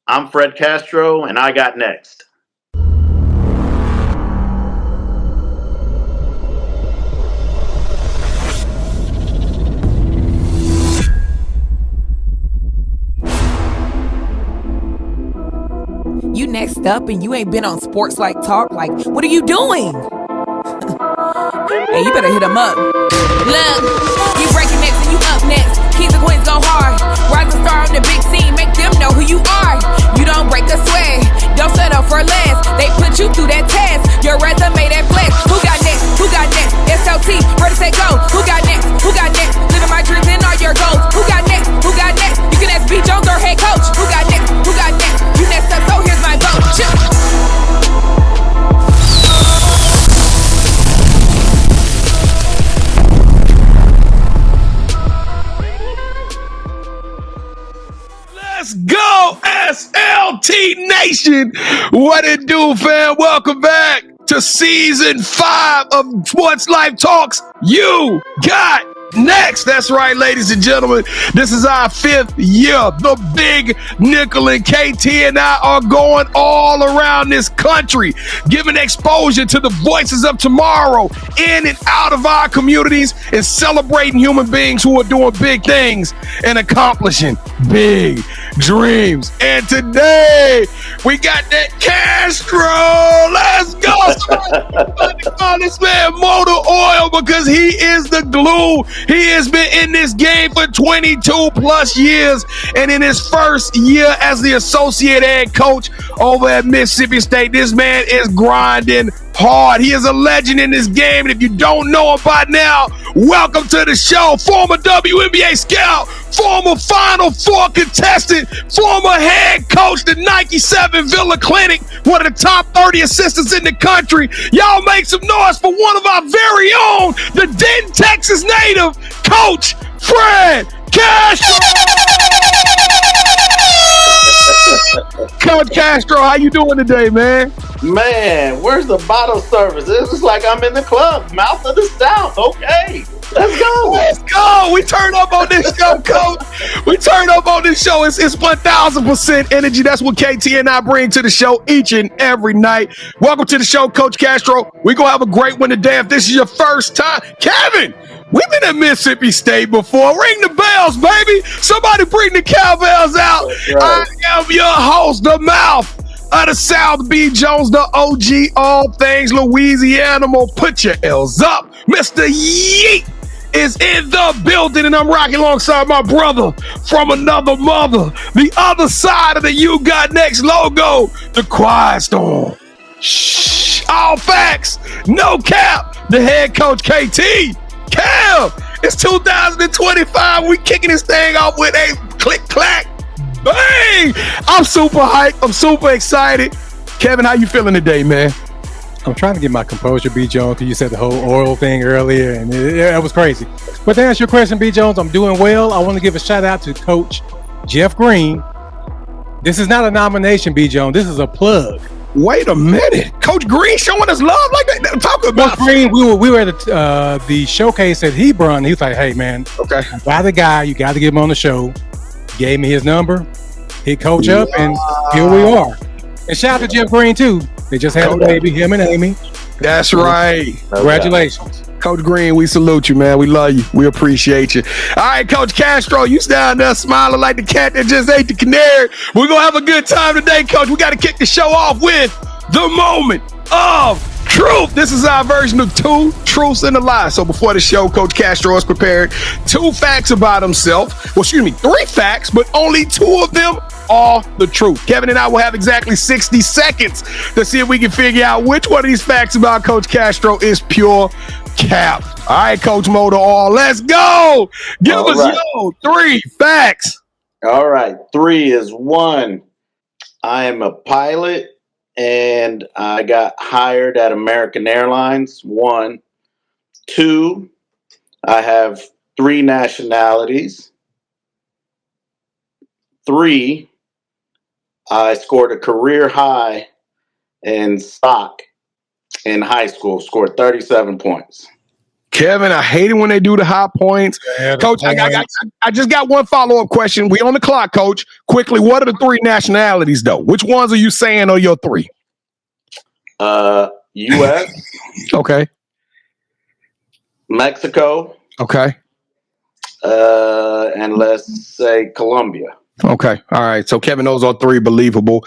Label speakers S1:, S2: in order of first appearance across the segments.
S1: I'm Fred Castro, and I got next.
S2: You next up and you ain't been on SportsLifeTalk. Like, what are you doing? Hey, you better hit him up. Look, you breaking next and you up next. Kings and queens go hard. Rise and star on the big scene. Make them know who you are. You don't break a sweat. Don't settle for less. They put you through that test. Your resume that flex. Who got next? Who got next? SLT, ready, say go. Who got next? Who got next? Living my dreams and all your goals. Who got next? Who got next? You can ask B. Jones or head coach. Who got next? Who got next? You next up, so here's my vote. Chill.
S3: Let's go, SLT Nation. What it do, fam? Welcome back to season 5 of Sports Life Talks. You got next. That's right, ladies and gentlemen. This is our 5th year. The Big Nickel and KT and I are going all around this country, giving exposure to the voices of tomorrow in and out of our communities and celebrating human beings who are doing big things and accomplishing big dreams. And today we got that Castro. Let's go. Somebody call this man Motor Oil because he is the glue. He has been in this game for 22 plus years, and in his first year as the associate head coach over at Mississippi State, this man is grinding hard. He is a legend in this game, and if you don't know him by now, welcome to the show. Former WNBA scout, former Final Four contestant, former head coach, the Nike 7 Villa Clinic, one of the top 30 assistants in the country. Y'all make some noise for one of our very own, the Denton, Texas native, Coach Fred Castro. Coach Castro, how you doing today, man?
S1: Man, where's the bottle service? This is like I'm in the club, mouth of the South. Okay, let's go.
S3: Let's go. We turn up on this show, Coach. We turn up on this show. It's 1,000% energy. That's what KT and I bring to the show each and every night. Welcome to the show, Coach Castro. We're going to have a great one today. If this is your first time, Kevin, we've been at Mississippi State before. Ring the bells, baby. Somebody bring the cowbells out. Right. I am your host, the mouth of the South, B. Jones, the OG, all things Louisiana. Put your L's up. Mr. Yeet is in the building, and I'm rocking alongside my brother from another mother, the other side of the You Got Next logo, the Quiet Storm. Shh, all facts, no cap, the head coach KT. Cam, it's 2025. We kicking this thing off with a click clack bang. I'm super hyped. I'm super excited. Kevin, how you feeling today, man?
S4: I'm trying to get my composure, B. Jones, because you said the whole oral thing earlier, and it was crazy. But to answer your question, B. Jones, I'm doing well. I want to give a shout out to Coach Jeff Green. This is not a nomination, B. Jones. This is a plug.
S3: Wait a minute, Coach Green showing us love like that. Talk about
S4: Coach Green. We were at the showcase that he brought. He was like, "Hey, man,
S3: okay,
S4: by the guy, you got to get him on the show." Gave me his number, hit Coach up, and here we are. And shout out to Jeff Green too. They just had a baby, him and Amy.
S3: That's right.
S4: Congratulations.
S3: Coach Green, we salute you, man. We love you. We appreciate you. All right, Coach Castro, you down there smiling like the cat that just ate the canary. We're going to have a good time today, Coach. We got to kick the show off with the moment of truth. This is our version of 2 truths and a lie. So before the show, Coach Castro has prepared 2 facts about himself. Well, 3 facts, but only 2 of them are the truth. Kevin and I will have exactly 60 seconds to see if we can figure out which one of these facts about Coach Castro is pure cap. All right, Coach Motor Oil, let's go. Give us your 3 facts.
S1: All right, 3 is 1. I am a pilot and I got hired at American Airlines. 1. 2, I have 3 nationalities. 3, I scored a career high in soccer in high school, scored 37 points.
S3: Kevin, I hate it when they do the high points.
S4: Yeah,
S3: Coach, I just got one follow-up question. We on the clock, Coach. Quickly, what are the 3 nationalities, though? Which ones are you saying are your 3?
S1: U.S.
S3: Okay.
S1: Mexico.
S3: Okay.
S1: And let's say Colombia.
S3: Okay. All right. So, Kevin, those are 3 believable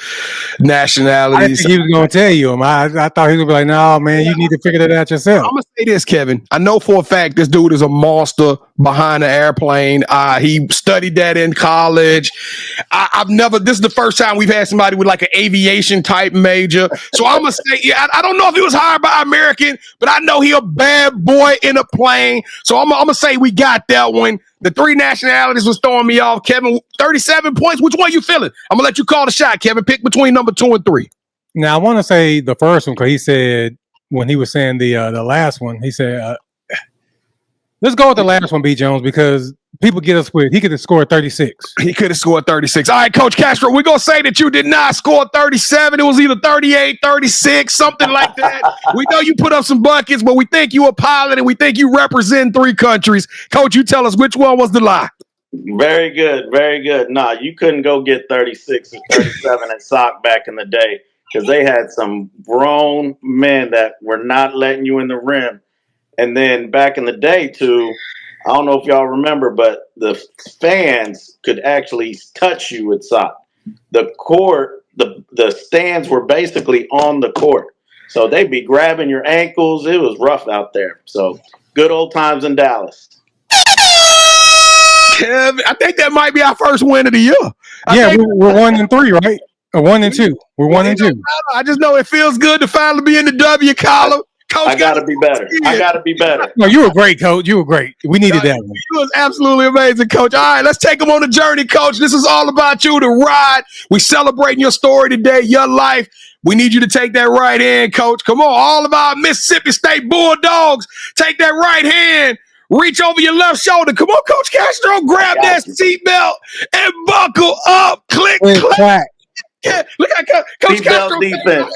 S3: nationalities.
S4: I didn't think he was going to tell you. I thought he was going to be like, no, man, you need to figure that out yourself.
S3: I'm going to say this, Kevin. I know for a fact this dude is a monster behind the airplane. He studied that in college. I've never, this is the first time we've had somebody with like an aviation type major. So I'm going to say, I don't know if he was hired by American, but I know he a bad boy in a plane. So I'm going to say we got that one. The 3 nationalities was throwing me off. Kevin, 37 points. Which one you feeling? I'm going to let you call the shot, Kevin. Pick between number 2 and 3.
S4: Now, I want to say the first one because he said, when he was saying the last one, he said, let's go with the last one, B. Jones, because people get us with, he could have scored 36.
S3: He could have scored 36. All right, Coach Castro, we're going to say that you did not score 37. It was either 38, 36, something like that. We know you put up some buckets, but we think you a pilot and we think you represent 3 countries. Coach, you tell us which one was the lie.
S1: Very good. Very good. Nah, you couldn't go get 36 or 37 at SOC back in the day because they had some grown men that were not letting you in the rim. And then back in the day, too, I don't know if y'all remember, but the fans could actually touch you with SOC. The court, the stands were basically on the court. So they'd be grabbing your ankles. It was rough out there. So good old times in Dallas.
S3: Kevin, I think that might be our first win of the year.
S4: We're 1 and 3, right? Or 1 and 2. We're 1 and 2.
S3: I just know it feels good to finally be in the W column. Coach,
S1: I gotta be better. I gotta be better.
S4: No, you were great, Coach. You were great. We needed that one.
S3: You was absolutely amazing, Coach. All right, let's take them on the journey, Coach. This is all about you, the ride. We celebrating your story today, your life. We need you to take that right hand, Coach. Come on, all of our Mississippi State Bulldogs. Take that right hand. Reach over your left shoulder. Come on, Coach Castro. Grab that seatbelt and buckle up. Click, click. Yeah, look at Coach Castro.
S1: Defense.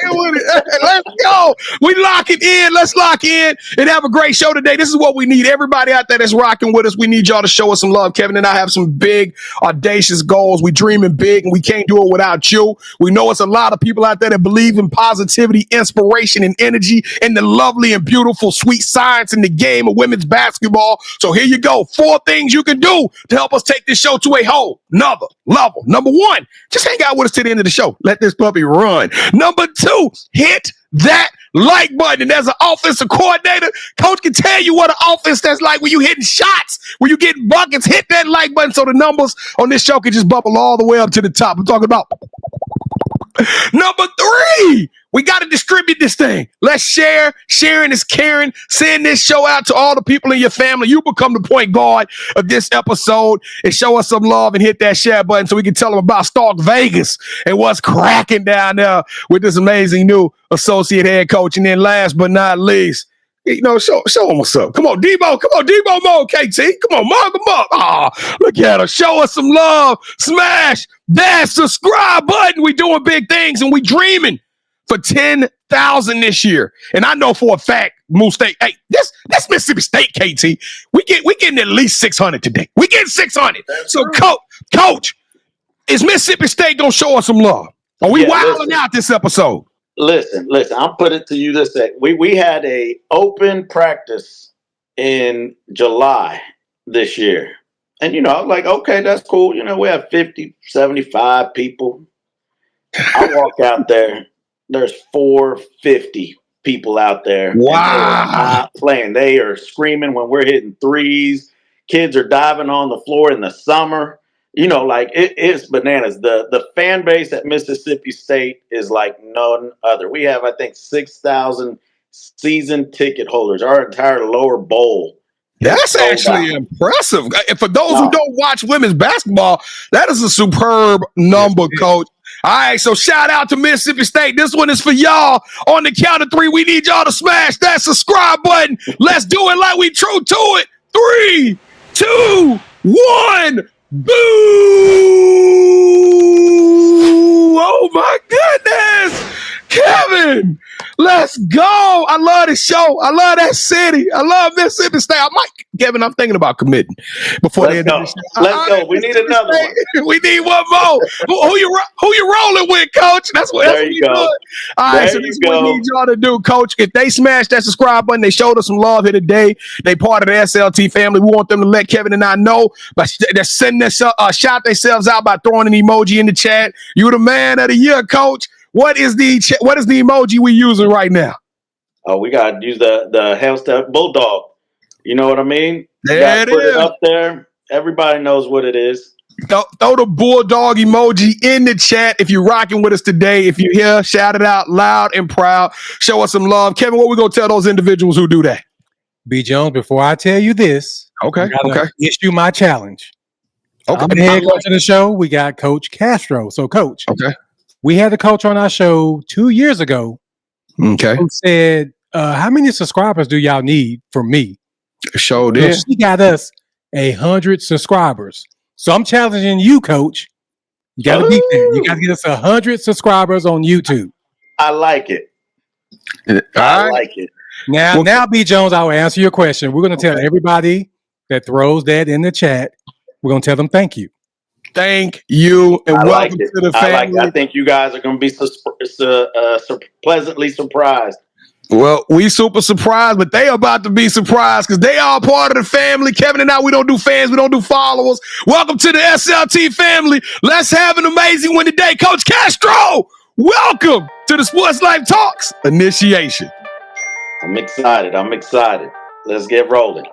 S3: Let's go. We lock it in. Let's lock in and have a great show today. This is what we need. Everybody out there that's rocking with us, we need y'all to show us some love. Kevin and I have some big, audacious goals. We dreaming big, and we can't do it without you. We know it's a lot of people out there that believe in positivity, inspiration, and energy, and the lovely and beautiful, sweet science in the game of women's basketball. So here you go. 4 things you can do to help us take this show to a whole nother level. Number 1, just hang out with us to the end of the show. Let this puppy run. Number 2, hit that like button. And as an offensive coordinator, coach can tell you what an offense that's like when you hitting shots, when you getting buckets. Hit that like button so the numbers on this show can just bubble all the way up to the top. I'm talking about number 3. We got to distribute this thing. Let's share. Sharing is caring. Send this show out to all the people in your family. You become the point guard of this episode and show us some love and hit that share button so we can tell them about Stark Vegas and what's cracking down there with this amazing new associate head coach. And then last but not least, you know, show them what's up. Come on, Debo. Come on, Debo mode, KT. Come on, mug them up. Oh, look at her. Show us some love. Smash that subscribe button. We doing big things and we dreaming for 10,000 this year. And I know for a fact, Moose State, hey, that's Mississippi State, KT. We getting at least 600 today. We getting 600. So, coach, is Mississippi State going to show us some love? Are we wilding out this episode?
S1: Listen, I'll put it to you this way. We had a open practice in July this year. And, you know, I was like, okay, that's cool. You know, we have 50, 75 people. I walk out there. There's 450 people out there.
S3: Wow.
S1: Not playing. They are screaming when we're hitting threes. Kids are diving on the floor in the summer. You know, like it's bananas. The fan base at Mississippi State is like none other. We have, I think, 6,000 season ticket holders. Our entire lower bowl.
S3: That's actually impressive. And for those who don't watch women's basketball, that is a superb number, Coach. All right, so shout out to Mississippi State. This one is for y'all. On the count of 3, we need y'all to smash that subscribe button. Let's do it like we true to it. 3, 2, 1. Boo! Oh, my goodness. Kevin, Let's go. I love the show. I love that city. I love Mississippi State. Kevin, I'm thinking about committing before the end of the show.
S1: Let's go. We need another one.
S3: We need one more. Who you rolling with, Coach? That's what we do. All right, so this is what we need y'all to do, Coach. If they smash that subscribe button, they showed us some love here today. They part of the SLT family. We want them to let Kevin and I know, but they're sending us shout themselves out by throwing an emoji in the chat. You the man of the year, Coach. What is the emoji we using right now?
S1: Oh, we gotta use the hamster bulldog. You know what I mean?
S3: There it
S1: put
S3: is.
S1: It up there. Everybody knows what it is.
S3: Throw the bulldog emoji in the chat if you're rocking with us today. If you're here, shout it out loud and proud. Show us some love. Kevin, what we gonna tell those individuals who do that?
S4: B. Jones, before I tell you this,
S3: okay.
S4: Issue my challenge.
S3: Okay.
S4: I'm the head coach of the show. We got Coach Castro. So, Coach, we had a coach on our show 2 years ago.
S3: Okay.
S4: Who said, how many subscribers do y'all need from me?
S3: Show did.
S4: So she got us 100 subscribers. So I'm challenging you, Coach. You got to beat that. You got to get us 100 subscribers on YouTube.
S1: I like it.
S3: I like
S1: it.
S4: Now, B. Jones, I will answer your question. We're going to tell everybody that throws that in the chat. We're going to tell them thank you.
S3: Thank you, and welcome to the family.
S1: I think you guys are going to be pleasantly surprised.
S3: Well, we super surprised, but they about to be surprised because they are part of the family. Kevin and I, we don't do fans, we don't do followers. Welcome to the SLT family. Let's have an amazing one today. Coach Castro, welcome to the Sports Life Talks initiation.
S1: I'm excited. Let's get rolling.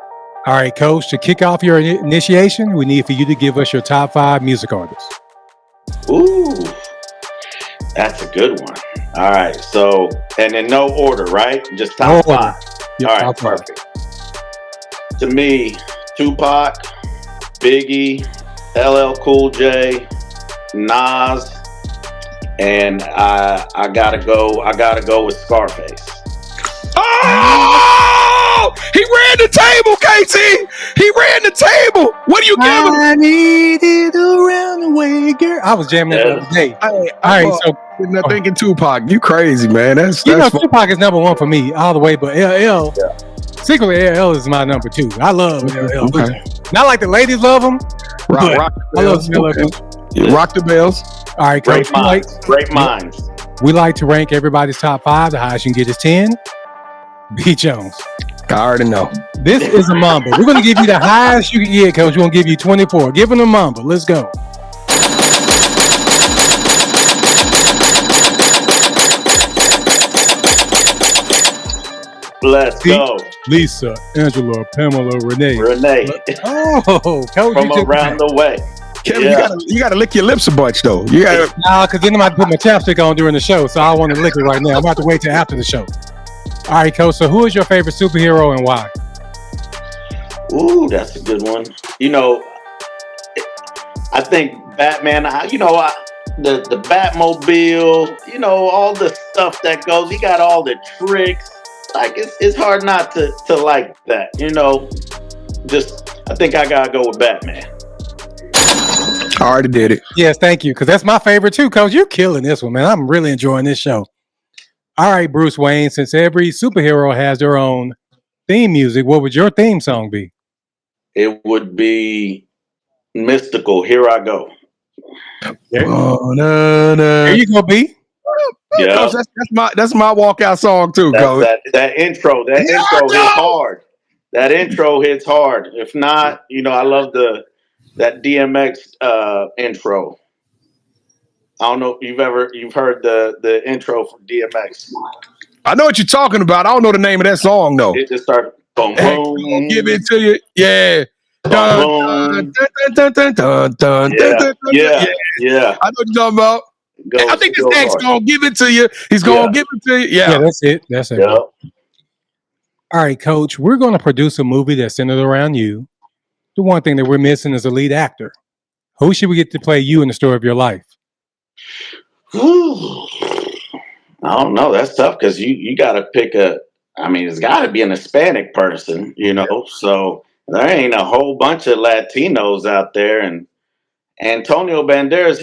S4: All right, Coach, to kick off your initiation, we need for you to give us your top 5 music artists.
S1: Ooh, that's a good one. All right, so, and in no order, right? Just top 5.
S4: Yep,
S1: all right, perfect. To me, Tupac, Biggie, LL Cool J, Nas, and I gotta go with Scarface.
S3: Oh! He ran the table, KT. He ran the table. What do you give him?
S4: I need it around the way, girl. I was jamming that the other day. All right, so
S3: I'm thinking Tupac. You crazy, man. That's
S4: Tupac is number 1 for me all the way, but LL, secretly LL is my number 2. I love LL. Okay. Not like the ladies love him.
S3: Rock the bells. Rock the bells.
S4: All right, Coach.
S1: Great minds.
S4: We like to rank everybody's top 5. The highest you can get is 10. B. Jones.
S3: I already know.
S4: This is a Mamba. We're going to give you the highest you can get, Coach. We're going to give you 24. Give him a Mamba. Let's go.
S1: Let's go.
S4: Lisa, Angela, Pamela, Renee. Oh, Coach.
S1: From around the way.
S3: Kevin, you gotta lick your lips a bunch, though. You gotta.
S4: Nah, because then I'm about to put my chapstick on during the show, so I want to lick it right now. I'm about to wait till after the show. All right, Coach. So, who is your favorite superhero and why?
S1: Ooh, that's a good one. You know, I think Batman. The Batmobile. You know, all the stuff that goes. He got all the tricks. Like it's hard not to like that. You know, I think I gotta go with Batman.
S3: I already did it.
S4: Yes, thank you. Because that's my favorite too, Coach. You're killing this one, man. I'm really enjoying this show. All right, Bruce Wayne, since every superhero has their own theme music, what would your theme song be?
S1: It would be Mystical, Here I Go.
S4: There you go, B.
S3: Yeah, Coach, that's my walkout song too, Coach.
S1: That intro hits hard. That intro hits hard. If not, I love that DMX intro. I don't know if you've heard the intro from DMX.
S3: I know what you're talking about. I don't know the name of that song though.
S1: It just starts boom boom.
S3: Give it to you, yeah. Dun, dun, dun, dun, dun,
S1: yeah.
S3: I know what you're talking about. I think this next gonna give it to you. He's gonna give it to you. Yeah,
S4: that's it. That's it.
S1: Yeah.
S4: All right, Coach. We're gonna produce a movie that's centered around you. The one thing that we're missing is a lead actor. Who should we get to play you in the story of your life?
S1: I don't know. That's tough because you got to pick it's got to be an Hispanic person, So there ain't a whole bunch of Latinos out there, and Antonio Banderas,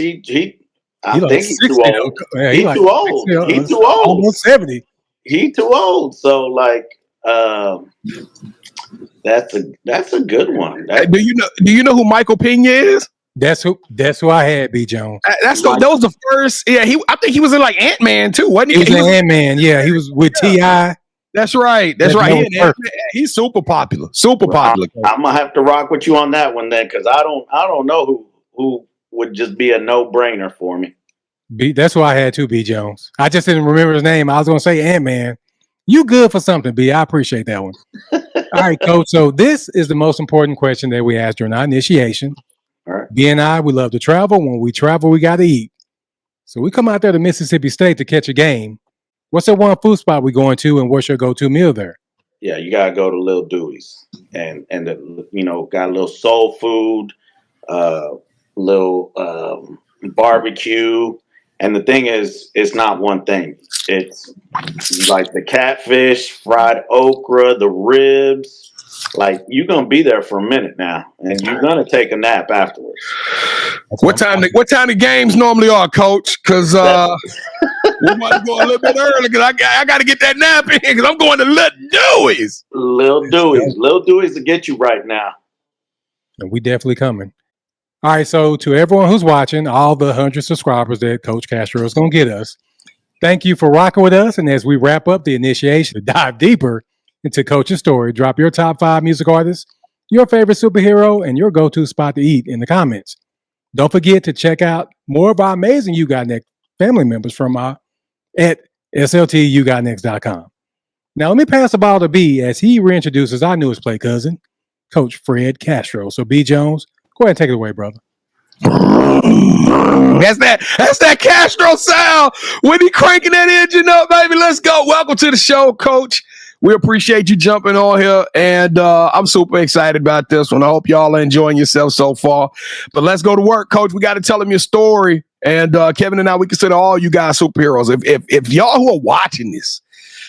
S1: I think he's too old. He's too old. He's too old.
S4: Almost 70.
S1: he too old. So like, that's a good one.
S3: Do you know who Michael Pena is?
S4: That's who I had, B. Jones.
S3: That was the first. Yeah, I think he was in like Ant-Man too, wasn't he?
S4: He was in Ant-Man. Yeah, he was with T.I.
S3: That's right. That's right. He's super popular. Super popular.
S1: I'm gonna have to rock with you on that one then, because I don't know who would just be a no-brainer for me.
S4: That's who I had too, B. Jones. I just didn't remember his name. I was gonna say Ant-Man. You good for something, B. I appreciate that one. All right, Coach. So this is the most important question that we asked during our initiation.
S1: All right.
S4: B and I, we love to travel. When we travel, we got to eat. So we come out there to Mississippi State to catch a game. What's that one food spot we going to, and what's your go-to meal there?
S1: Yeah, you gotta go to Lil Dewey's, and got a little soul food, little barbecue. And the thing is, it's not one thing. It's like the catfish, fried okra, the ribs. Like, you're gonna be there for a minute now, and you're gonna take a nap afterwards.
S3: What time the games normally are, Coach? Because we might go a little bit early because I got to get that nap in because I'm going to Lil Dewey's.
S1: Lil Dewey's to get you right now.
S4: And we definitely coming. All right, so to everyone who's watching, all the 100 subscribers that Coach Castro is going to get us, thank you for rocking with us. And as we wrap up the initiation to dive deeper into Coach's story, drop your top 5 music artists, your favorite superhero, and your go-to spot to eat in the comments. Don't forget to check out more of our amazing You Got Next family members from at sltugotnext.com. Now, let me pass the ball to B as he reintroduces our newest play cousin, Coach Fred Castro. So, B. Jones, go ahead and take it away, brother.
S3: That's that Castro sound when he cranking that engine up, baby. Let's go. Welcome to the show, Coach. We appreciate you jumping on here, and I'm super excited about this one. I hope y'all are enjoying yourself so far. But let's go to work, Coach. We got to tell them your story, and Kevin and I, we consider all you guys superheroes. If y'all who are watching this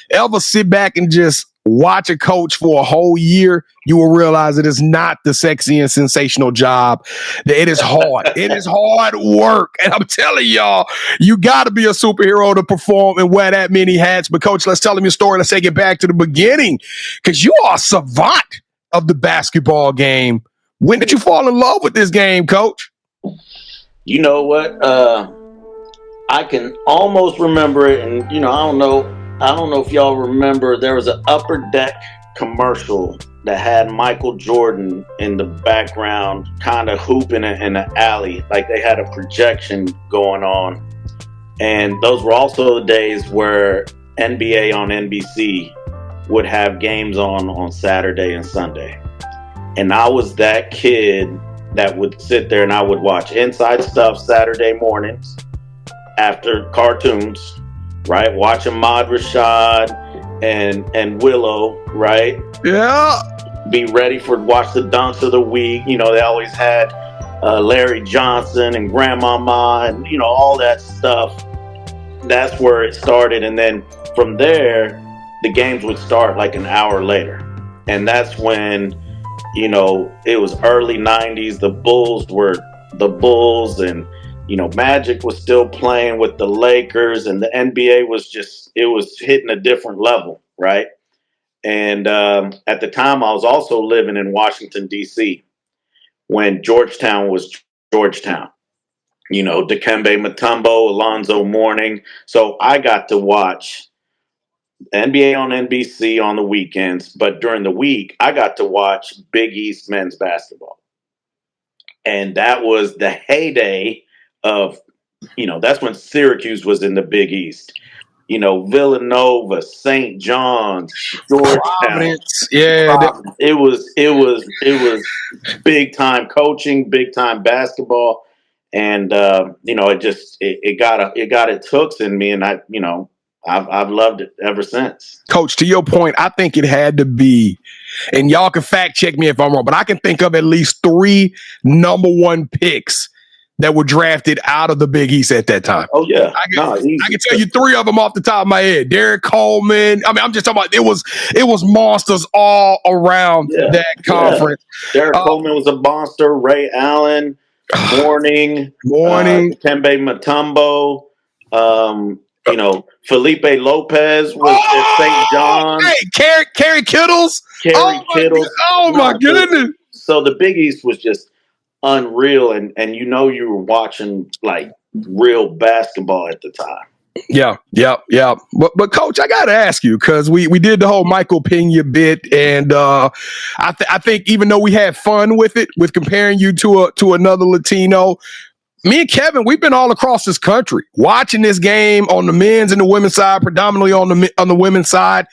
S3: ever sit back and just watch a coach for a whole year, you will realize it is not the sexy and sensational job. It is hard. It is hard work. And I'm telling y'all, you got to be a superhero to perform and wear that many hats. But, Coach, let's tell them your story. Let's take it back to the beginning, because you are a savant of the basketball game. When did you fall in love with this game, Coach?
S1: You know what? I can almost remember it. And, I don't know if y'all remember, there was an Upper Deck commercial that had Michael Jordan in the background kind of hooping in the alley. Like, they had a projection going on. And those were also the days where NBA on NBC would have games on Saturday and Sunday. And I was that kid that would sit there and I would watch Inside Stuff Saturday mornings after cartoons, right? Watching Ahmad Rashad and Willow, right?
S3: Yeah.
S1: Be ready for watch the dunks of the week. They always had Larry Johnson and Grandmama and, all that stuff. That's where it started. And then from there, the games would start like an hour later. And that's when, it was early 90s. The Bulls were the Bulls, and Magic was still playing with the Lakers, and the NBA was it was hitting a different level, right? And at the time, I was also living in Washington, D.C. when Georgetown was Georgetown. Dikembe Mutombo, Alonzo Mourning. So I got to watch NBA on NBC on the weekends, but during the week, I got to watch Big East men's basketball. And that was the heyday of, that's when Syracuse was in the Big East. Villanova, St. John's, Georgetown.
S3: Yeah,
S1: it was big time coaching, big time basketball, and it got its hooks in me, and I've loved it ever since.
S3: Coach, to your point, I think it had to be, and y'all can fact check me if I'm wrong, but I can think of at least 3 number 1 picks that were drafted out of the Big East at that time.
S1: Oh, yeah.
S3: I can tell you 3 of them off the top of my head. Derek Coleman. I mean, I'm just talking about it was monsters all around that conference.
S1: Yeah. Derek Coleman was a monster. Ray Allen, Mourning, Dikembe Mutombo. Felipe Lopez was at St. John's.
S3: Hey, Kerry Kittles.
S1: Kerry Kittles.
S3: My goodness.
S1: So the Big East was just unreal, and you were watching like real basketball at the time.
S3: Yeah. But Coach, I got to ask you, because we did the whole Michael Pena bit, and I think even though we had fun with it, with comparing you to another Latino, me and Kevin, we've been all across this country watching this game on the men's and the women's side, predominantly on the women's side.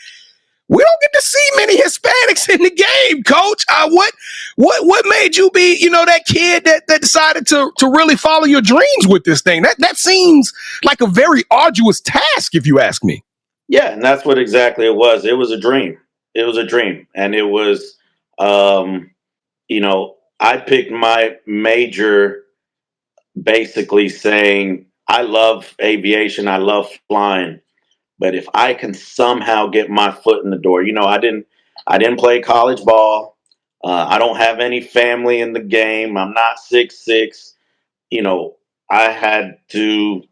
S3: We don't get to see many Hispanics in the game, Coach. What made you be, that kid that decided to really follow your dreams with this thing? That seems like a very arduous task, if you ask me.
S1: Yeah, and that's what exactly it was. It was a dream. And it was, I picked my major basically saying, I love aviation, I love flying. But if I can somehow get my foot in the door, I didn't play college ball. I don't have any family in the game. I'm not 6'6". I had to,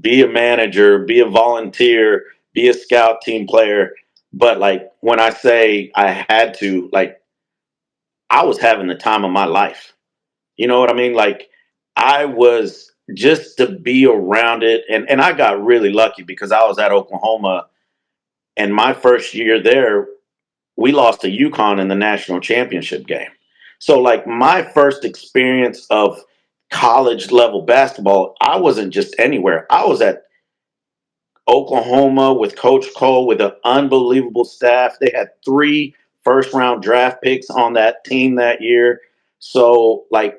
S1: be a manager, be a volunteer, be a scout team player. But like when I say I had to, like I was having the time of my life. You know what I mean? Like I was just to be around it. And I got really lucky because I was at Oklahoma, and my first year there, we lost to UConn in the national championship game. So like my first experience of college level basketball, I wasn't just anywhere. I was at Oklahoma with Coach Cole with an unbelievable staff. They had 3 first-round draft picks on that team that year. So like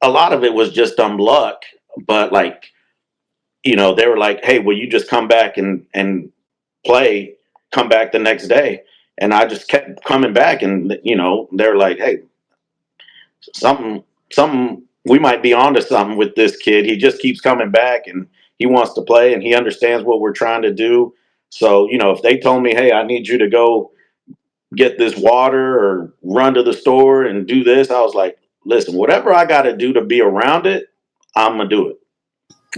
S1: a lot of it was just dumb luck, but like, they were like, hey, will you just come back and play, come back the next day? And I just kept coming back, and, they're like, hey, something, we might be onto something with this kid. He just keeps coming back and he wants to play and he understands what we're trying to do. So, if they told me, hey, I need you to go get this water or run to the store and do this, I was like, listen, whatever I got to do to be around it, I'm going to do it.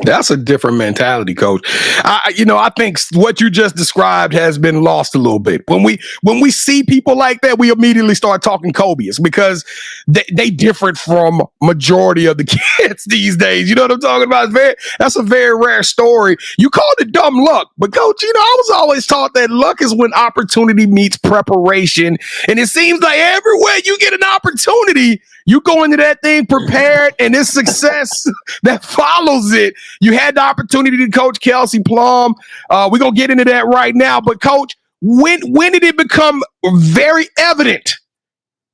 S3: That's a different mentality, Coach. I think what you just described has been lost a little bit. When we see people like that, we immediately start talking Kobe's, because they different from majority of the kids these days. You know what I'm talking about? That's a very rare story. You called it dumb luck, but Coach, I was always taught that luck is when opportunity meets preparation, and it seems like everywhere you get an opportunity, you go into that thing prepared, and it's success that follows it. You had the opportunity to coach Kelsey Plum. We're going to get into that right now. But, Coach, when did it become very evident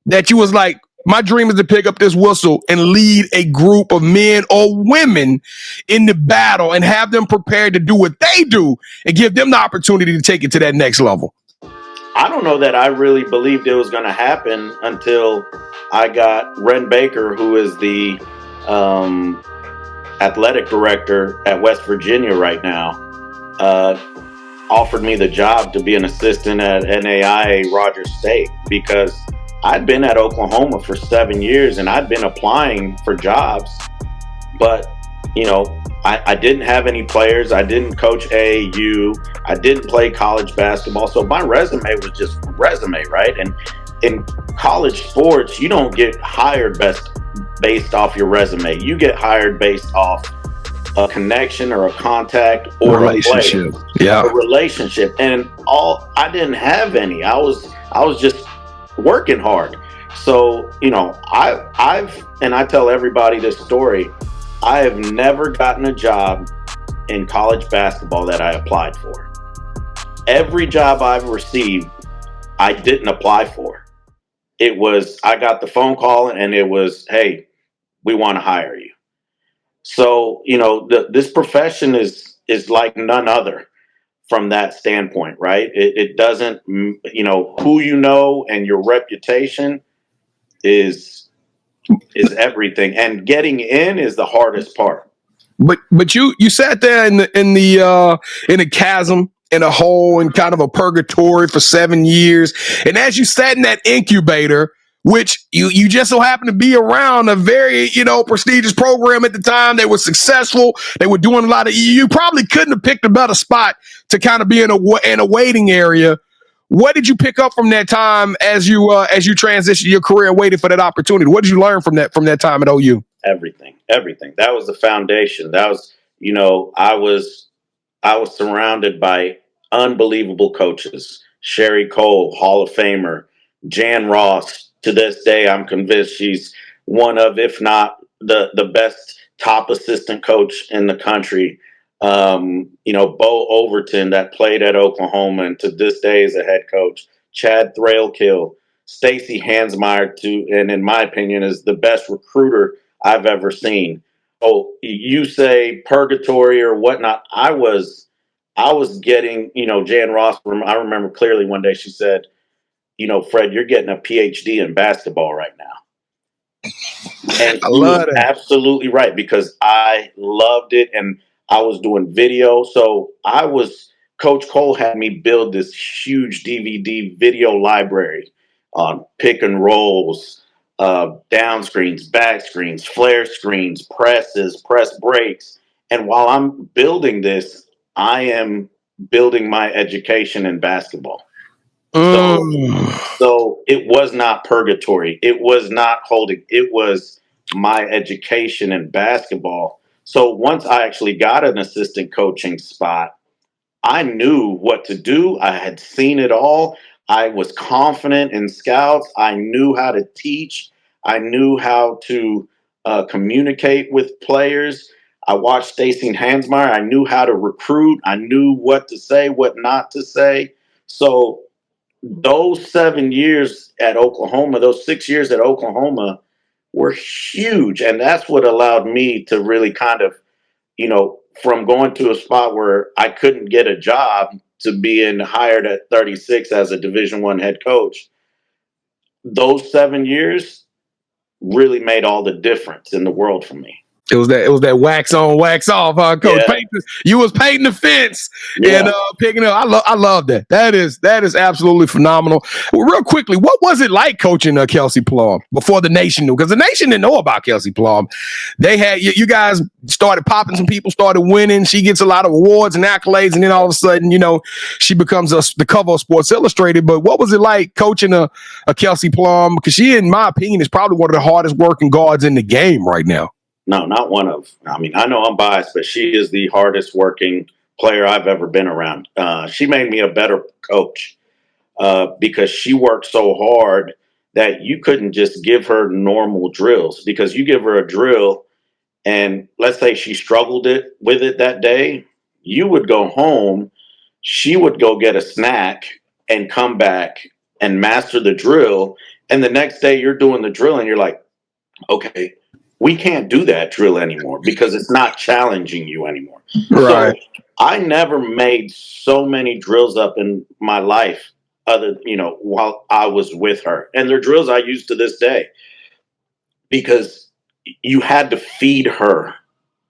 S3: that you was like, my dream is to pick up this whistle and lead a group of men or women in the battle and have them prepared to do what they do and give them the opportunity to take it to that next level?
S1: I don't know that I really believed it was going to happen until I got Ren Baker, who is the athletic director at West Virginia right now, offered me the job to be an assistant at NAIA Rogers State, because I'd been at Oklahoma for 7 years and I'd been applying for jobs, but I didn't have any players. I didn't coach AAU. I didn't play college basketball. So my resume was just resume, right? And in college sports, you don't get hired based off your resume. You get hired based off a connection or a contact or a relationship.
S3: Yeah,
S1: a relationship. And I didn't have any. I was just working hard. So I tell everybody this story. I have never gotten a job in college basketball that I applied for. Every job I've received, I didn't apply for. It was, I got the phone call and it was, hey, we want to hire you. So, this profession is like none other from that standpoint, right? It doesn't, who and your reputation is everything, and getting in is the hardest part.
S3: But you sat there in a chasm, in a hole, in kind of a purgatory for 7 years, and as you sat in that incubator, which you just so happen to be around a very, prestigious program at the time. They were successful. They were doing a lot of, you probably couldn't have picked a better spot to kind of be in a waiting area. What did you pick up from that time as you transitioned your career and waited for that opportunity? What did you learn from that time at OU?
S1: Everything. That was the foundation. That was, I was surrounded by unbelievable coaches. Sherry Cole, Hall of Famer, Jan Ross. To this day, I'm convinced she's one of, if not the best top assistant coach in the country. Bo Overton, that played at Oklahoma and to this day is a head coach. Chad Thrailkill, Stacey Hansmeyer, and in my opinion, is the best recruiter I've ever seen. Oh, you say purgatory or whatnot. I was getting, Jan Ross, I remember clearly one day she said, Fred, you're getting a PhD in basketball right now. And
S3: I
S1: he
S3: love
S1: was
S3: that.
S1: absolutely right because I loved it and I was doing video. So Coach Cole had me build this huge DVD video library on pick and rolls, down screens, back screens, flare screens, presses, press breaks. And while I'm building this, I am building my education in basketball. So it was not purgatory. It was not holding. It was my education in basketball. So once I actually got an assistant coaching spot, I knew what to do. I had seen it all. I was confident in scouts. I knew how to teach. I knew how to communicate with players. I watched Stacey Hansmeyer. I knew how to recruit. I knew what to say, what not to say. So those 7 years at Oklahoma, those 6 years at Oklahoma were huge. And that's what allowed me to really kind of, from going to a spot where I couldn't get a job to being hired at 36 as a Division I head coach. Those 7 years really made all the difference in the world for me.
S3: It was that wax on, wax off, Coach.
S1: Yeah.
S3: You was painting the fence and picking up. I love that. That is absolutely phenomenal. Well, real quickly, what was it like coaching Kelsey Plum before the nation knew? Because the nation didn't know about Kelsey Plum. They had you guys started popping, some people started winning. She gets a lot of awards and accolades, and then all of a sudden, she becomes the cover of Sports Illustrated. But what was it like coaching a Kelsey Plum? Because she, in my opinion, is probably one of the hardest working guards in the game right now.
S1: No, not one of. I mean, I know I'm biased, but she is the hardest working player I've ever been around. She made me a better coach because she worked so hard that you couldn't just give her normal drills, because you give her a drill and let's say she struggled with it that day, you would go home, she would go get a snack and come back and master the drill. And the next day you're doing the drill and you're like, okay, we can't do that drill anymore because it's not challenging you anymore.
S3: Right.
S1: So I never made so many drills up in my life while I was with her. And they're drills I use to this day because you had to feed her,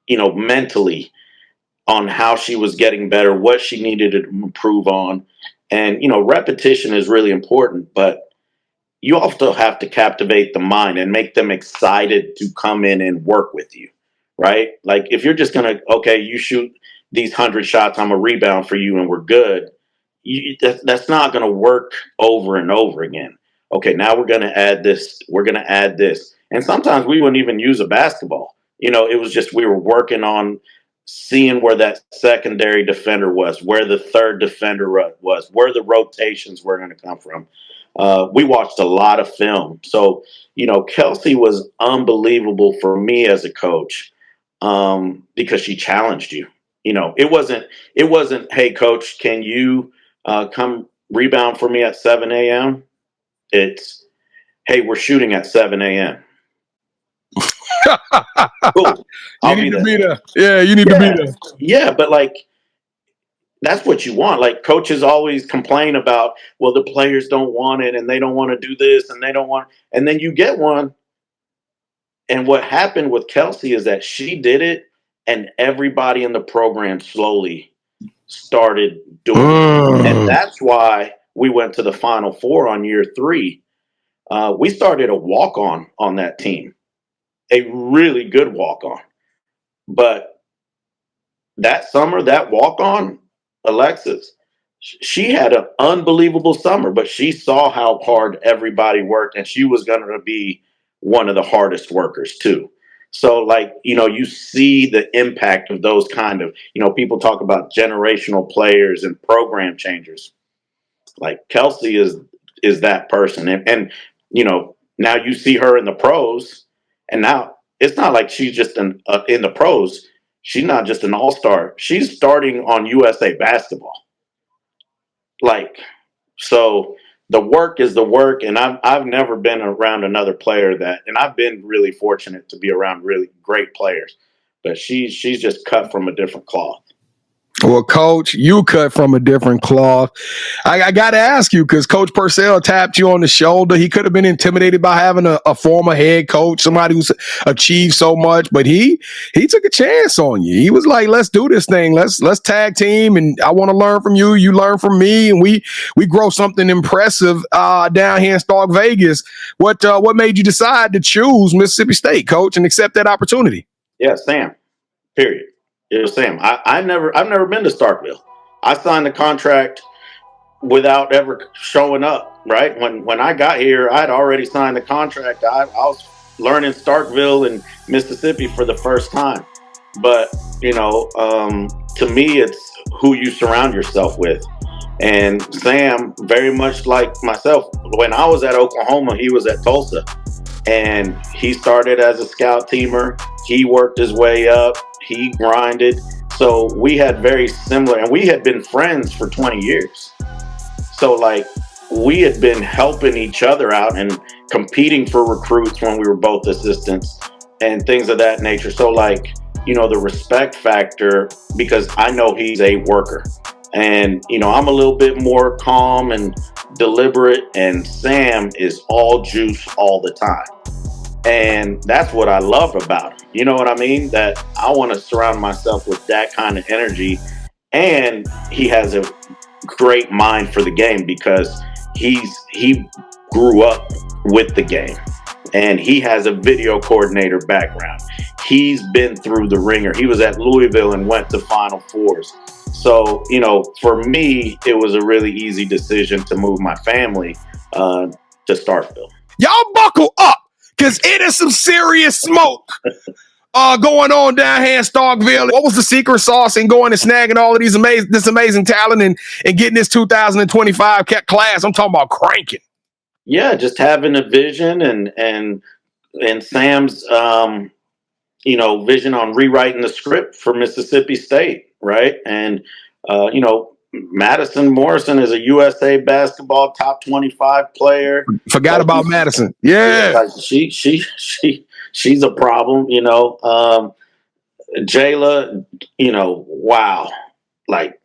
S1: mentally on how she was getting better, what she needed to improve on. And, repetition is really important, but you also have to captivate the mind and make them excited to come in and work with you, right? Like if you're just going to, okay, you shoot these 100 shots, I'm a rebound for you and we're good. That's not going to work over and over again. Okay, now we're going to add this. We're going to add this. And sometimes we wouldn't even use a basketball. It was just we were working on seeing where that secondary defender was, where the third defender was, where the rotations were going to come from. We watched a lot of film. So, Kelsey was unbelievable for me as a coach because she challenged you. It wasn't, hey, coach, can you come rebound for me at 7 a.m.? It's, hey, we're shooting at 7 a.m. Cool.
S3: You need to be there. Yeah, you need to be there.
S1: Yeah, but that's what you want. Like coaches always complain about, well, the players don't want it and they don't want to do this and they don't want, and then you get one. And what happened with Kelsey is that she did it and everybody in the program slowly started doing it. And that's why we went to the Final Four on year 3. We started a walk-on on that team, a really good walk-on. But that summer, that walk-on, Alexis, she had an unbelievable summer, but she saw how hard everybody worked, and she was going to be one of the hardest workers too. So, like, you see the impact of those kind of, people talk about generational players and program changers. Like Kelsey is that person, and now you see her in the pros, and now it's not like she's just in the pros. She's not just an all-star. She's starting on USA Basketball. Like, so the work is the work, and I've never been around another player and I've been really fortunate to be around really great players, but she's just cut from a different cloth.
S3: Well, Coach, you cut from a different cloth. I got to ask you, because Coach Purcell tapped you on the shoulder. He could have been intimidated by having a former head coach, somebody who's achieved so much, but he took a chance on you. He was like, "Let's do this thing. Let's tag team, and I want to learn from you. You learn from me, and we grow something impressive down here in Stark Vegas." What made you decide to choose Mississippi State, Coach, and accept that opportunity?
S1: Yeah, Sam. Period. It was Sam. I've never been to Starkville. I signed the contract without ever showing up. Right when I got here, I'd already signed the contract. I was learning Starkville in Mississippi for the first time. But to me, it's who you surround yourself with. And Sam, very much like myself, when I was at Oklahoma, he was at Tulsa. And he started as a scout teamer. He worked his way up. He grinded. So we had very similar, and we had been friends for 20 years. So, like, we had been helping each other out and competing for recruits when we were both assistants and things of that nature. So, like, the respect factor, because I know he's a worker. And, I'm a little bit more calm and deliberate, and Sam is all juice all the time. And that's what I love about him. You know what I mean? That I want to surround myself with that kind of energy. And he has a great mind for the game, because he grew up with the game. And he has a video coordinator background. He's been through the ringer. He was at Louisville and went to Final Fours. So, for me, it was a really easy decision to move my family to Starkville.
S3: Y'all buckle up, because it is some serious smoke going on down here in Starkville. What was the secret sauce in going and snagging all of this amazing talent and getting this 2025 class? I'm talking about cranking.
S1: Yeah, just having a vision and Sam's vision on rewriting the script for Mississippi State, right? And Madison Morrison is a USA Basketball top 25 player.
S3: Forgot about Madison. Yeah.
S1: She's a problem, Jayla, wow. Like,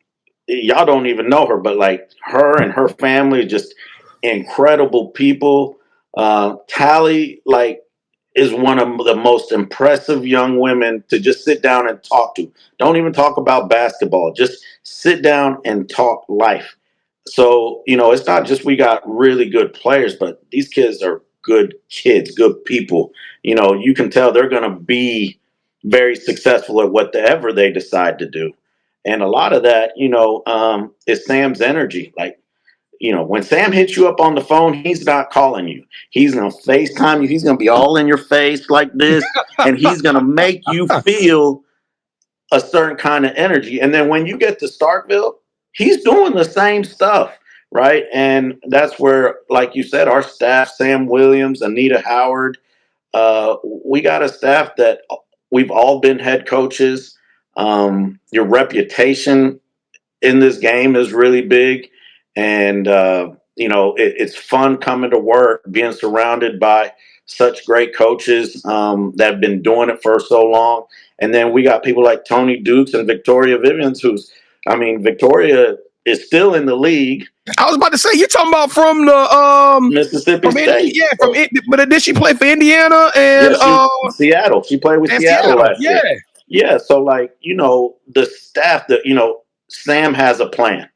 S1: y'all don't even know her, but like her and her family, just incredible people. Tally, like, is one of the most impressive young women to just sit down and talk to. Don't even talk about basketball. Just sit down and talk life. So, it's not just we got really good players, but these kids are good kids, good people. You can tell they're going to be very successful at whatever they decide to do. And a lot of that, is Sam's energy. Like, when Sam hits you up on the phone, he's not calling you. He's going to FaceTime you. He's going to be all in your face like this, and he's going to make you feel a certain kind of energy. And then when you get to Starkville, he's doing the same stuff, right? And that's where, like you said, our staff, Sam Williams, Anita Howard, we got a staff that we've all been head coaches. Your reputation in this game is really big. And, it's fun coming to work, being surrounded by such great coaches that have been doing it for so long. And then we got people like Tony Dukes and Victoria Vivians, Victoria is still in the league.
S3: I was about to say, you're talking about from the
S1: Mississippi State.
S3: But did she play for Indiana and
S1: Seattle? She played with Seattle last year. Yeah. So, like, the staff that, Sam has a plan.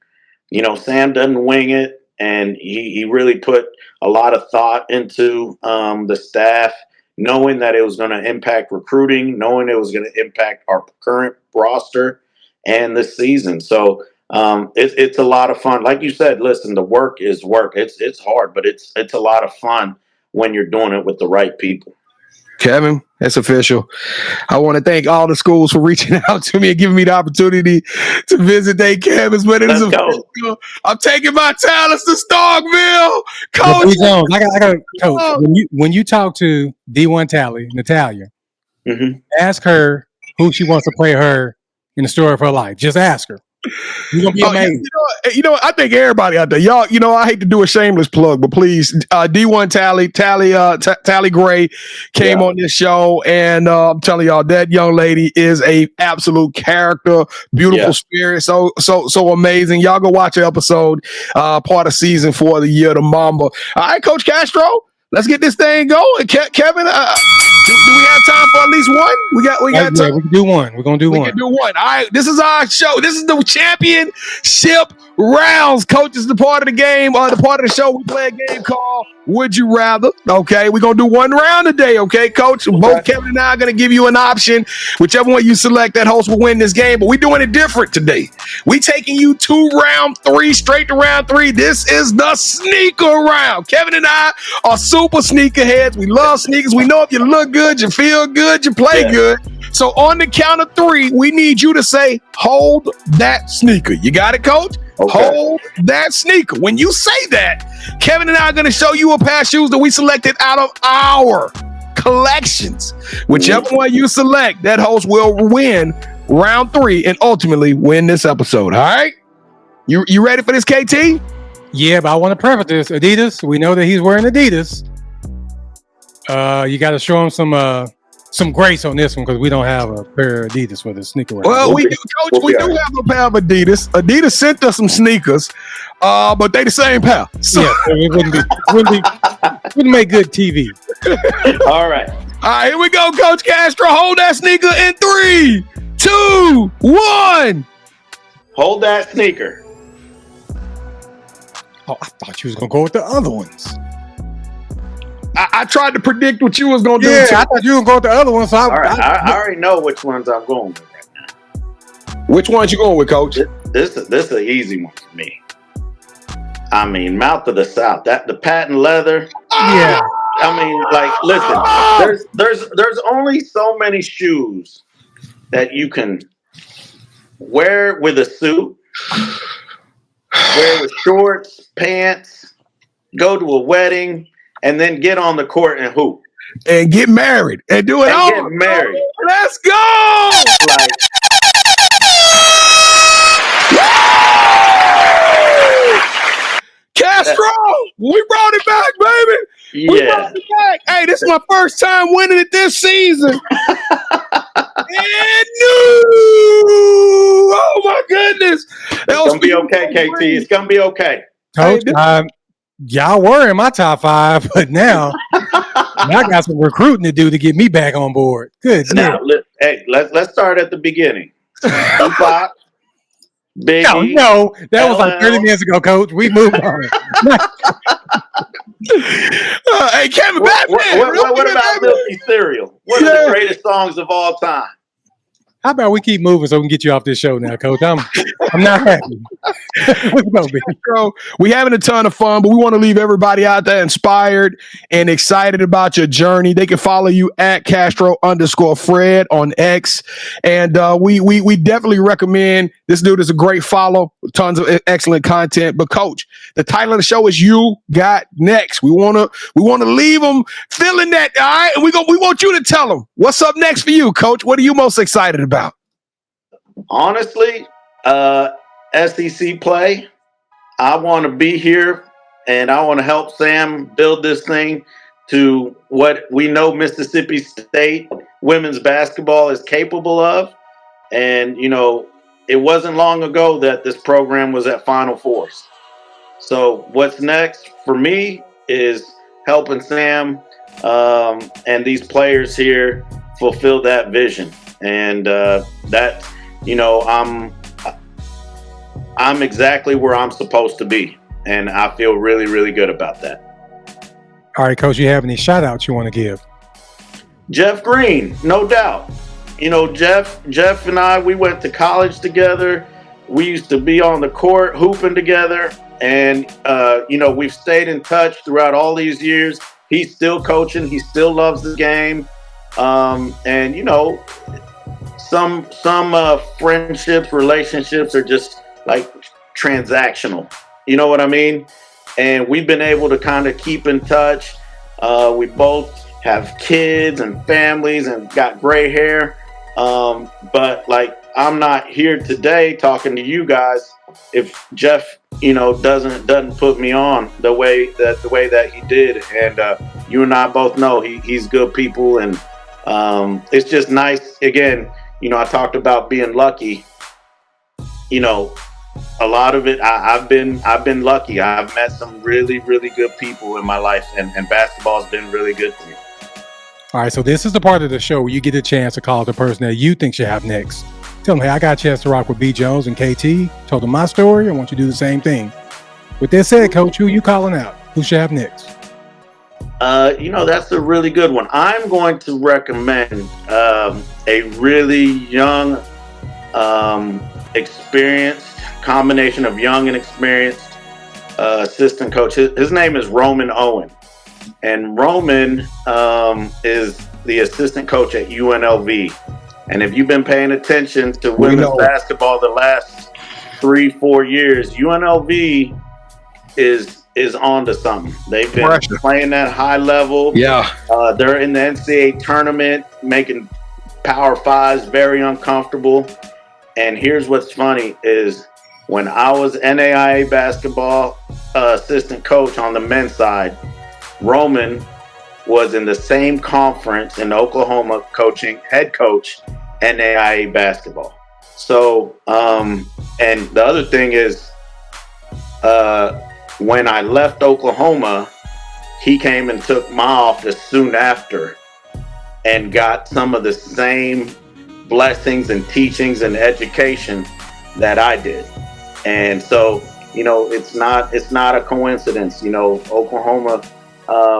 S1: Sam doesn't wing it, and he really put a lot of thought into the staff, knowing that it was going to impact recruiting, knowing it was going to impact our current roster and this season. So it's a lot of fun. Like you said, listen, the work is work. It's hard, but it's a lot of fun when you're doing it with the right people.
S3: Kevin, that's official. I want to thank all the schools for reaching out to me and giving me the opportunity to visit their campus. But it is official. I'm taking my talents to Starkville. Coach
S4: B. Jones, I got Coach. When you talk to D1 Natalia, ask her who she wants to play her in the story of her life. Just ask her. You're gonna be amazing.
S3: I think everybody out there, y'all, I hate to do a shameless plug, but please, D1 Tally Gray came on this show, and I'm telling y'all, that young lady is a absolute character, beautiful spirit, so amazing. Y'all go watch the episode, part of season 4 of the Year of the Mamba. All right, Coach Castro, let's get this thing going. Kevin, do we have time for at least one? We got time.
S4: We can do one. We're gonna do one.
S3: We can do one. All right, this is our show. This is the championship rounds. Coach is the part of the game, or the part of the show. We play a game called Would You Rather. Okay, we're gonna do one round today. Okay, Coach. Both Kevin and I are gonna give you an option. Whichever one you select, that host will win this game. But we're doing it different today. We taking you to round 3, straight to round 3. This is the sneaker round. Kevin and I are super sneaker heads. We love sneakers. We know if you look good, you feel good, you play good. So on the count of 3, we need you to say, hold that sneaker. You got it, Coach? Okay. Hold that sneaker. When you say that, Kevin and I are going to show you a pair of shoes that we selected out of our collections. Whichever one you select, that host will win round 3 and ultimately win this episode. All right? You ready for this, KT?
S4: Yeah, but I want to preface this. Adidas, we know that he's wearing Adidas. You got to show him some grace on this one, because we don't have a pair of Adidas for the sneaker round.
S3: Well, we do, Coach. We do have a pair of Adidas. Adidas sent us some sneakers, but they the same pair. So.
S4: Yeah, so it wouldn't make good TV.
S1: All right,
S3: here we go, Coach Castro. Hold that sneaker in 3, 2, 1.
S1: Hold that sneaker.
S4: Oh, I thought you was gonna go with the other ones.
S3: I tried to predict what you was gonna do.
S4: Yeah, I thought you were gonna go with the other ones. So
S1: I already know which ones I'm going with right now.
S3: Which ones you going with, Coach?
S1: This is an easy one for me. I mean, Mouth of the South. The patent leather.
S4: Yeah.
S1: I mean, like, listen. There's only so many shoes that you can wear with a suit, wear with shorts, pants, go to a wedding, and then get on the court and hoop.
S3: And get married. And do it all.
S1: Get married.
S3: Let's go!
S1: Like,
S3: Castro! We brought it back, baby! We brought it back. Hey, this is my first time winning it this season. And no! Oh my goodness!
S1: It's gonna be okay, KT. It's gonna be okay.
S4: Coach, y'all were in my top 5, but now I got some recruiting to do to get me back on board. Good.
S1: Now, let's start at the beginning. Tupac, Biggie.
S4: No, that was like 30 minutes ago, Coach. We moved on.
S3: Hey, Kevin,
S1: what about Milky Cereal? One of the greatest songs of all time.
S4: How about we keep moving so we can get you off this show now, Coach? I'm not happy.
S3: We're having a ton of fun, but we want to leave everybody out there inspired and excited about your journey. They can follow you at Castro_Fred on X. And we definitely recommend this dude is a great follow, tons of excellent content. But Coach, the title of the show is You Got Next. We wanna leave them feeling that, all right? And we want you to tell them what's up next for you, Coach. What are you most excited about?
S1: Honestly, SEC play. I want to be here, and I want to help Sam build this thing to what we know Mississippi State women's basketball is capable of. And, it wasn't long ago that this program was at Final Fours. So what's next for me is helping Sam and these players here fulfill that vision. And I'm exactly where I'm supposed to be. and I feel really, really good about that.
S4: All right, Coach, you have any shout outs you want to give?
S1: Jeff Green, no doubt. You know, Jeff and I, we went to college together. We used to be on the court hooping together. And, you know, we've stayed in touch throughout all these years. He's still coaching. He still loves the game. And, you know, some friendships, relationships are just like transactional. You know what I mean? And we've been able to kind of keep in touch. We both have kids and families and got gray hair. But like, I'm not here today talking to you guys if Jeff, you know, doesn't put me on the way that he did. And you and I both know he's good people, and it's just nice. Again, you know, I talked about being lucky. You know, a lot of it, I've been lucky. I've met some really, really good people in my life, and basketball's been really good to me.
S4: All right, so this is the part of the show where you get a chance to call the person that you think should have next. Tell them, hey, I got a chance to rock with B. Jones and KT. Told them my story. I want you to do the same thing. With that said, Coach, who you calling out? Who should have next?
S1: You know, that's a really good one. I'm going to recommend a really young, experienced combination of young and experienced assistant coach. His name is Roman Owen. And Roman is the assistant coach at UNLV. And if you've been paying attention to women's basketball the last 3-4 years, UNLV is on to something. They've been playing at high level.
S3: Yeah.
S1: They're in the NCAA tournament, making Power Fives very uncomfortable. And here's what's funny is when I was NAIA basketball assistant coach on the men's side, Roman was in the same conference in Oklahoma coaching head coach NAIA basketball. So, and the other thing is, when I left Oklahoma, he came and took my office soon after and got some of the same blessings and teachings and education that I did. And so, you know, it's not a coincidence. You know, Oklahoma,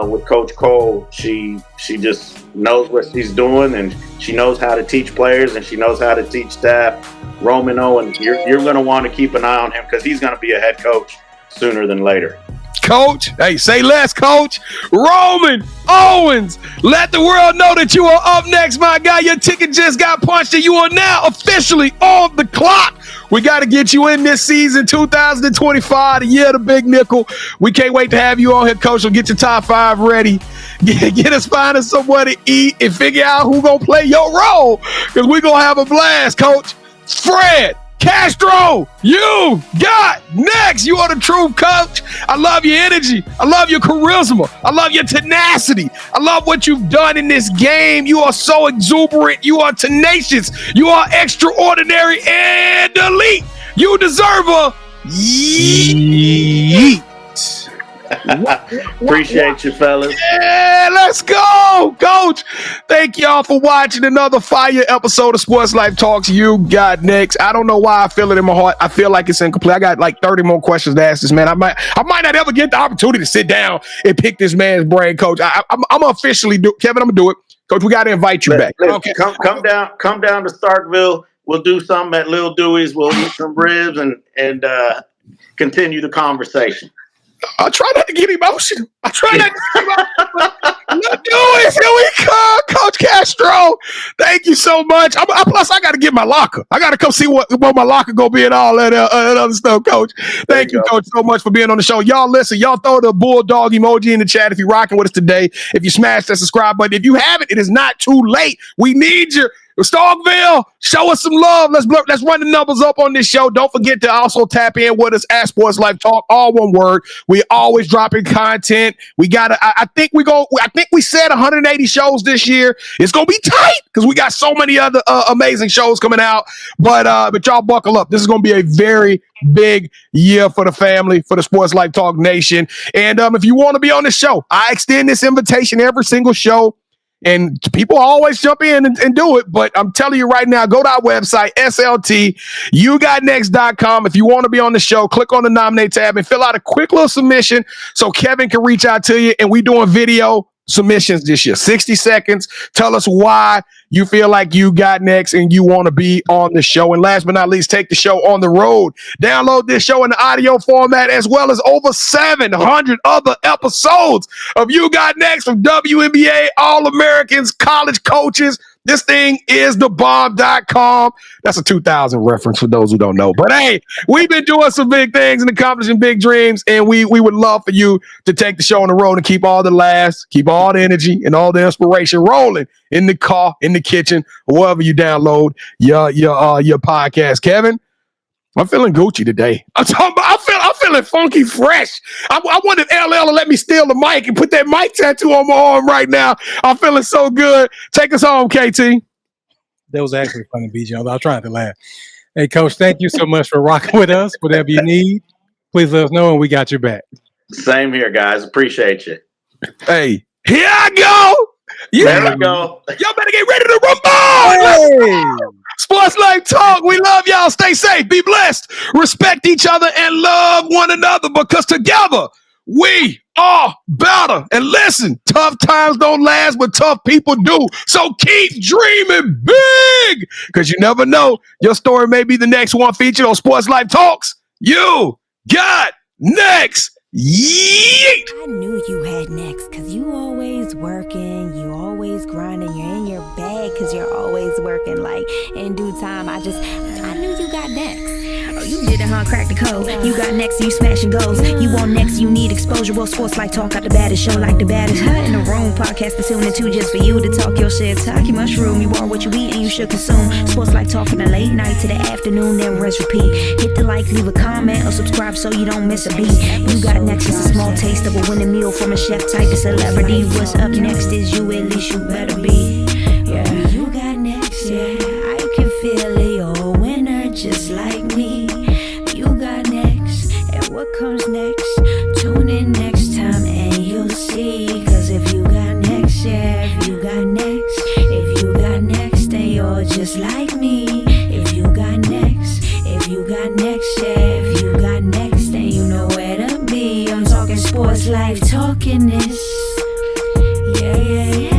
S1: with Coach Cole, she just knows what she's doing, and she knows how to teach players, and she knows how to teach staff. Roman Owen, you're going to want to keep an eye on him because he's going to be a head coach sooner than later.
S3: Coach, hey, say less, Coach. Roman Owens, let the world know that you are up next, my guy. Your ticket just got punched, and you are now officially on the clock. We got to get you in this season, 2025, the year of the big nickel. We can't wait to have you on here, Coach. So get your top 5 ready. Get us finding somewhere to eat and figure out who's going to play your role, because we're going to have a blast, Coach. Fred Castro, you got next. You are the true coach. I love your energy. I love your charisma. I love your tenacity. I love what you've done in this game. You are so exuberant. You are tenacious. You are extraordinary and elite. You deserve a yeet.
S1: Appreciate you, fellas.
S3: Yeah, let's go, Coach. Thank y'all for watching another fire episode of Sports Life Talks. You got next. I don't know why I feel it in my heart. I feel like it's incomplete. I got like 30 more questions to ask this man. I might not ever get the opportunity to sit down and pick this man's brain, Coach. I'm officially do. Kevin, I'm gonna do it, Coach. We got to invite you back.
S1: Okay, come down to Starkville. We'll do something at Lil Dewey's. We'll eat some ribs and continue the conversation.
S3: I try not to get emotional. Let's do it. Here we come, Coach Castro. Thank you so much. Plus, I got to get my locker. I got to come see what my locker going to be and all that other stuff, Coach. Thank you, Coach, so much for being on the show. Y'all listen. Y'all throw the bulldog emoji in the chat if you're rocking with us today. If you smash that subscribe button. If you haven't, it is not too late. We need you. Starkville, show us some love. Let's run the numbers up on this show. Don't forget to also tap in with us at Sports Life Talk, all one word. We always dropping content. We got I think we said 180 shows this year. It's gonna be tight because we got so many other amazing shows coming out. But y'all buckle up. This is gonna be a very big year for the family, for the Sports Life Talk Nation. And if you want to be on the show, I extend this invitation every single show. And people always jump in and do it. But I'm telling you right now, go to our website, sltyougotnext.com. If you want to be on the show, click on the nominate tab and fill out a quick little submission so Kevin can reach out to you. And we doing video submissions this year. 60 seconds. Tell us why you feel like you got next and you want to be on the show. And last but not least, take the show on the road. Download this show in the audio format as well as over 700 other episodes of You Got Next from WNBA, All-Americans, college coaches. This thing is thebomb.com. That's a 2000 reference for those who don't know. But hey, we've been doing some big things and accomplishing big dreams, and we would love for you to take the show on the road and keep all the laughs, keep all the energy and all the inspiration rolling in the car, in the kitchen, or wherever you download your podcast. Kevin, I'm feeling Gucci today. I'm feeling funky fresh. I wanted LL to let me steal the mic and put that mic tattoo on my arm right now. I'm feeling so good. Take us home, KT.
S4: That was actually funny, BJ. I was trying to laugh. Hey, Coach, thank you so much for rocking with us. Whatever you need, please let us know, and we got your back.
S1: Same here, guys. Appreciate you.
S3: Hey, here I go.
S1: There we go.
S3: Y'all better get ready to rumble.
S4: Hey.
S3: Sports Life Talk. We love y'all. Stay safe. Be blessed. Respect each other and love one another because together we are better. And listen, tough times don't last, but tough people do. So keep dreaming big because you never know. Your story may be the next one featured on Sports Life Talks. You got next. Yeet.
S2: I knew you had next because you always working, you always grinding, you're in your bag because you're always working. Like in due time, I knew you got next. Oh, you did it, huh? Crack the code. You got next, you smashing goals. You want next, you need exposure. Well, Sports Like Talk got the baddest show, like the baddest in the room. Podcast to tune into just for you to talk your shit, talk your mushroom. You are what you eat and you should consume. Sports Like Talk from the late night to the afternoon, then rest repeat. Hit the like, leave a comment, or subscribe so you don't miss a beat. You got next is a small taste of a winning meal from a chef type of celebrity. What's up next is you, at least you better be. Yeah, you got next, yeah. I can feel it, you're a winner just like me. You got next, and what comes next? Tune in next time and you'll see. Cause if you got next, yeah, if you got next, if you got next, then you're just like me. If you got next, if you got next, yeah, if you got next, then you know where to be. I'm talking Sports Life, talking this. Yeah, yeah, yeah.